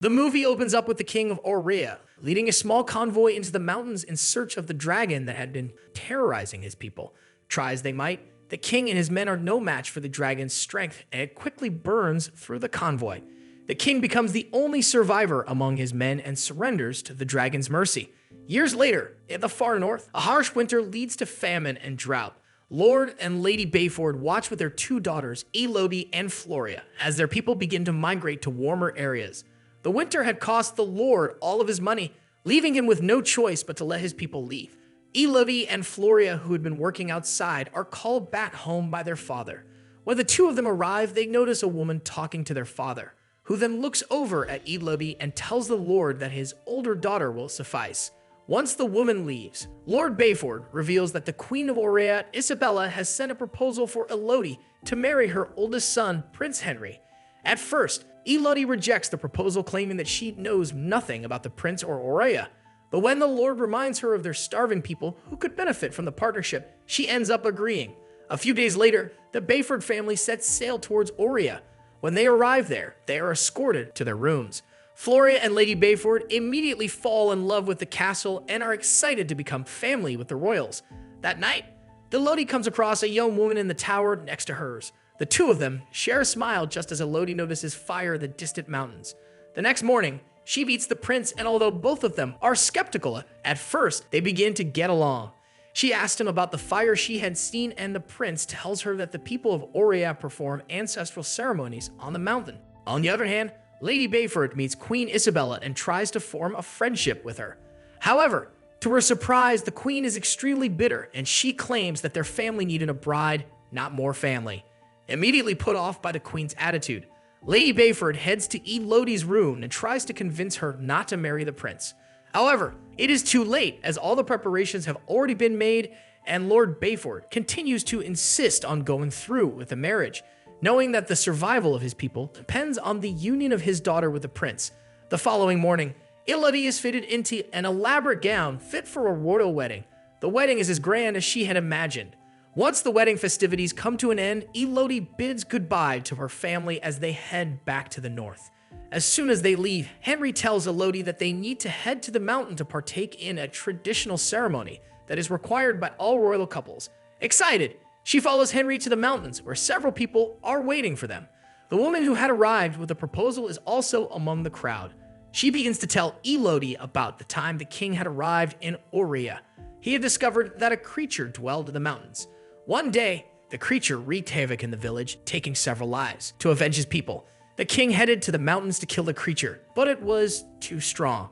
The movie opens up with the king of Aurea leading a small convoy into the mountains in search of the dragon that had been terrorizing his people. Try as they might, the king and his men are no match for the dragon's strength, and it quickly burns through the convoy. The king becomes the only survivor among his men and surrenders to the dragon's mercy. Years later, in the far north, a harsh winter leads to famine and drought. Lord and Lady Bayford watch with their two daughters, Elodie and Floria, as their people begin to migrate to warmer areas. The winter had cost the Lord all of his money, leaving him with no choice but to let his people leave. Elodie and Floria, who had been working outside, are called back home by their father. When the two of them arrive, they notice a woman talking to their father, who then looks over at Elodie and tells the Lord that his older daughter will suffice. Once the woman leaves, Lord Bayford reveals that the Queen of Aurea, Isabella, has sent a proposal for Elodie to marry her oldest son, Prince Henry. At first, Elodie rejects the proposal, claiming that she knows nothing about the prince or Aurea. But when the Lord reminds her of their starving people who could benefit from the partnership, she ends up agreeing. A few days later, the Bayford family sets sail towards Aurea. When they arrive there, they are escorted to their rooms. Floria and Lady Bayford immediately fall in love with the castle and are excited to become family with the royals. That night, Elodie comes across a young woman in the tower next to hers. The two of them share a smile just as Elodie notices fire in the distant mountains. The next morning, she meets the prince, and although both of them are skeptical at first, they begin to get along. She asks him about the fire she had seen, and the prince tells her that the people of Aurea perform ancestral ceremonies on the mountain. On the other hand, Lady Bayford meets Queen Isabella and tries to form a friendship with her. However, to her surprise, the queen is extremely bitter, and she claims that their family needed a bride, not more family. Immediately put off by the queen's attitude, Lady Bayford heads to Elodie's room and tries to convince her not to marry the prince. However, it is too late, as all the preparations have already been made, and Lord Bayford continues to insist on going through with the marriage, knowing that the survival of his people depends on the union of his daughter with the prince. The following morning, Elodie is fitted into an elaborate gown fit for a royal wedding. The wedding is as grand as she had imagined. Once the wedding festivities come to an end, Elodie bids goodbye to her family as they head back to the north. As soon as they leave, Henry tells Elodie that they need to head to the mountain to partake in a traditional ceremony that is required by all royal couples. Excited, she follows Henry to the mountains, where several people are waiting for them. The woman who had arrived with the proposal is also among the crowd. She begins to tell Elodie about the time the king had arrived in Aurea. He had discovered that a creature dwelled in the mountains. One day, the creature wreaked havoc in the village, taking several lives. To avenge his people, the king headed to the mountains to kill the creature, but it was too strong.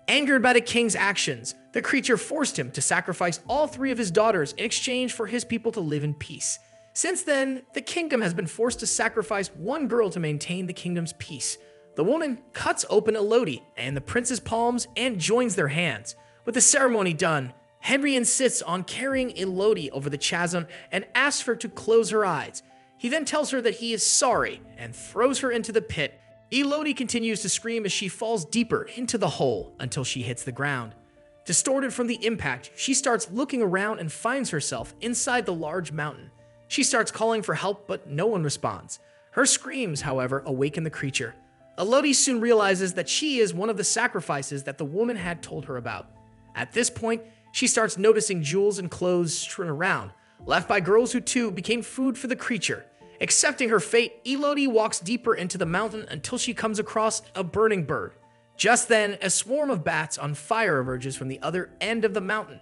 Angered by the king's actions, the creature forced him to sacrifice all three of his daughters in exchange for his people to live in peace. Since then, the kingdom has been forced to sacrifice one girl to maintain the kingdom's peace. The woman cuts open Elodie and the prince's palms and joins their hands. With the ceremony done, Henry insists on carrying Elodie over the chasm and asks her to close her eyes. He then tells her that he is sorry and throws her into the pit. Elodie continues to scream as she falls deeper into the hole until she hits the ground. Distorted from the impact, she starts looking around and finds herself inside the large mountain. She starts calling for help, but no one responds. Her screams, however, awaken the creature. Elodie soon realizes that she is one of the sacrifices that the woman had told her about. At this point, she starts noticing jewels and clothes strewn around, left by girls who too became food for the creature. Accepting her fate, Elodie walks deeper into the mountain until she comes across a burning bird. Just then, a swarm of bats on fire emerges from the other end of the mountain.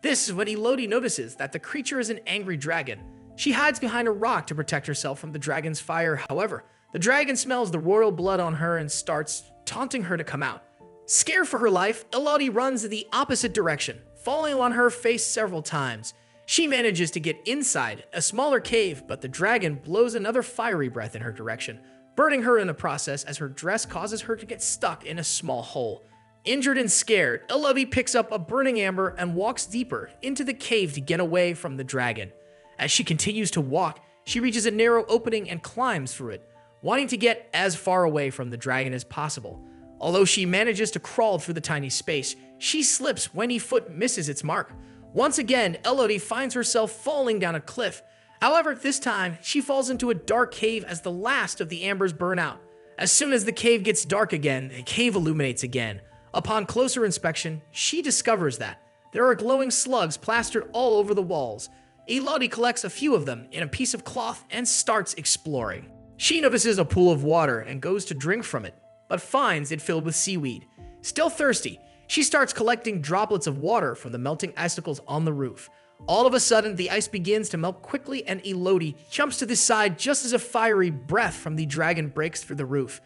This is when Elodie notices that the creature is an angry dragon. She hides behind a rock to protect herself from the dragon's fire. However, the dragon smells the royal blood on her and starts taunting her to come out. Scared for her life, Elodie runs in the opposite direction, falling on her face several times. She manages to get inside a smaller cave, but the dragon blows another fiery breath in her direction, burning her in the process as her dress causes her to get stuck in a small hole. Injured and scared, Elodie picks up a burning amber and walks deeper into the cave to get away from the dragon. As she continues to walk, she reaches a narrow opening and climbs through it, wanting to get as far away from the dragon as possible. Although she manages to crawl through the tiny space, she slips when her foot misses its mark. Once again, Elodie finds herself falling down a cliff. However, this time, she falls into a dark cave as the last of the ambers burn out. As soon as the cave gets dark again, the cave illuminates again. Upon closer inspection, she discovers that there are glowing slugs plastered all over the walls. Elodie collects a few of them in a piece of cloth and starts exploring. She notices a pool of water and goes to drink from it, but finds it filled with seaweed. Still thirsty, she starts collecting droplets of water from the melting icicles on the roof. All of a sudden, the ice begins to melt quickly and Elodie jumps to the side just as a fiery breath from the dragon breaks through the roof.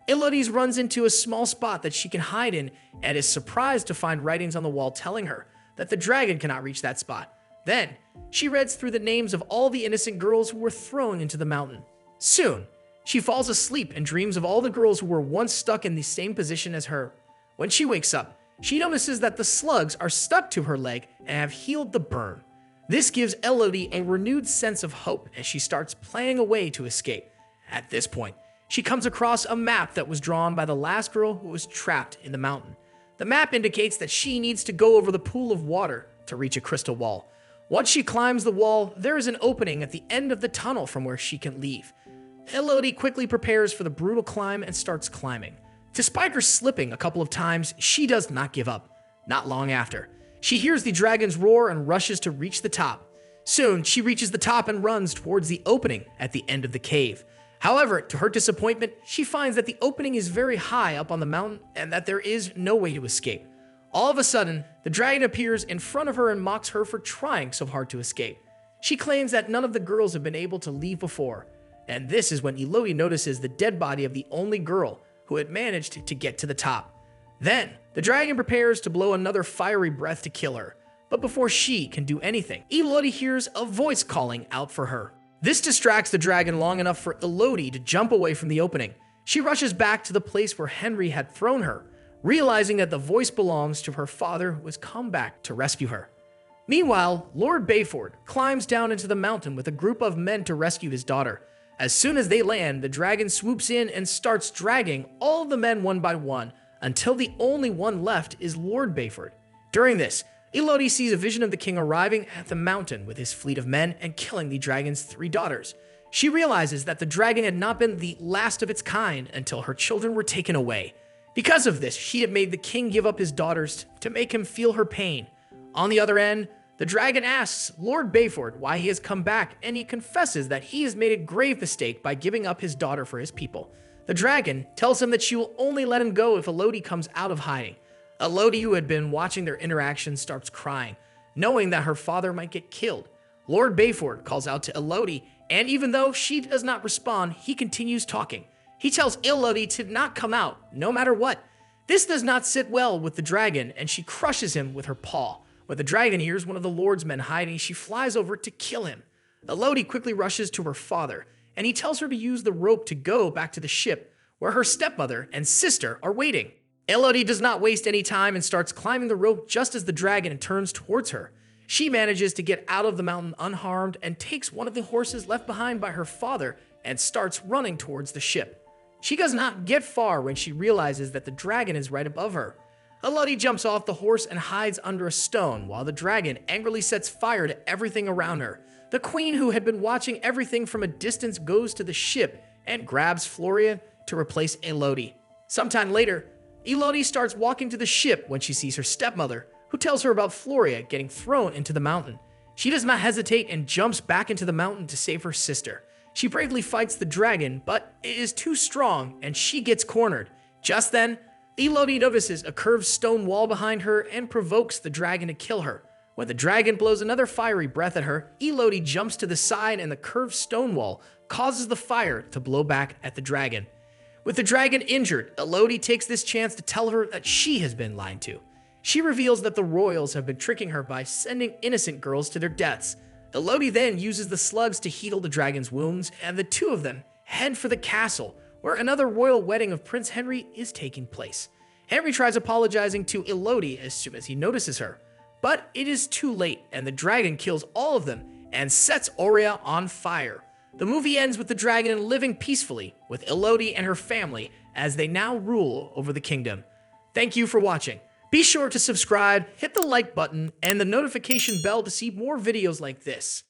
Elodie runs into a small spot that she can hide in and is surprised to find writings on the wall telling her that the dragon cannot reach that spot. Then, she reads through the names of all the innocent girls who were thrown into the mountain. Soon, she falls asleep and dreams of all the girls who were once stuck in the same position as her. When she wakes up, she notices that the slugs are stuck to her leg and have healed the burn. This gives Elodie a renewed sense of hope as she starts planning a way to escape. At this point, she comes across a map that was drawn by the last girl who was trapped in the mountain. The map indicates that she needs to go over the pool of water to reach a crystal wall. Once she climbs the wall, there is an opening at the end of the tunnel from where she can leave. Elodie quickly prepares for the brutal climb and starts climbing. Despite her slipping a couple of times, she does not give up. Not long after, she hears the dragon's roar and rushes to reach the top. Soon, she reaches the top and runs towards the opening at the end of the cave. However, to her disappointment, she finds that the opening is very high up on the mountain and that there is no way to escape. All of a sudden, the dragon appears in front of her and mocks her for trying so hard to escape. She claims that none of the girls have been able to leave before, and this is when Elodie notices the dead body of the only girl who had managed to get to the top. Then, the dragon prepares to blow another fiery breath to kill her, but before she can do anything, Elodie hears a voice calling out for her. This distracts the dragon long enough for Elodie to jump away from the opening. She rushes back to the place where Henry had thrown her, realizing that the voice belongs to her father who has come back to rescue her. Meanwhile, Lord Bayford climbs down into the mountain with a group of men to rescue his daughter. As soon as they land, the dragon swoops in and starts dragging all of the men one by one until the only one left is Lord Bayford. During this, Elodie sees a vision of the king arriving at the mountain with his fleet of men and killing the dragon's 3 daughters. She realizes that the dragon had not been the last of its kind until her children were taken away. Because of this, she had made the king give up his daughters to make him feel her pain. On the other end, the dragon asks Lord Bayford why he has come back, and he confesses that he has made a grave mistake by giving up his daughter for his people. The dragon tells him that she will only let him go if Elodie comes out of hiding. Elodie, who had been watching their interaction, starts crying, knowing that her father might get killed. Lord Bayford calls out to Elodie, and even though she does not respond, he continues talking. He tells Elodie to not come out, no matter what. This does not sit well with the dragon, and she crushes him with her paw. When the dragon hears one of the Lord's men hiding, she flies over to kill him. Elodie quickly rushes to her father, and he tells her to use the rope to go back to the ship, where her stepmother and sister are waiting. Elodie does not waste any time and starts climbing the rope just as the dragon turns towards her. She manages to get out of the mountain unharmed and takes one of the horses left behind by her father and starts running towards the ship. She does not get far when she realizes that the dragon is right above her. Elodie jumps off the horse and hides under a stone while the dragon angrily sets fire to everything around her. The queen, who had been watching everything from a distance, goes to the ship and grabs Floria to replace Elodie. Sometime later, Elodie starts walking to the ship when she sees her stepmother, who tells her about Floria getting thrown into the mountain. She does not hesitate and jumps back into the mountain to save her sister. She bravely fights the dragon, but it is too strong and she gets cornered. Just then, Elodie notices a curved stone wall behind her and provokes the dragon to kill her. When the dragon blows another fiery breath at her, Elodie jumps to the side and the curved stone wall causes the fire to blow back at the dragon. With the dragon injured, Elodie takes this chance to tell her that she has been lied to. She reveals that the royals have been tricking her by sending innocent girls to their deaths. Elodie then uses the slugs to heal the dragon's wounds, and the two of them head for the castle, where another royal wedding of Prince Henry is taking place. Henry tries apologizing to Elodie as soon as he notices her, but it is too late, and the dragon kills all of them and sets Aurea on fire. The movie ends with the dragon living peacefully with Elodie and her family as they now rule over the kingdom. Thank you for watching. Be sure to subscribe, hit the like button, and the notification bell to see more videos like this.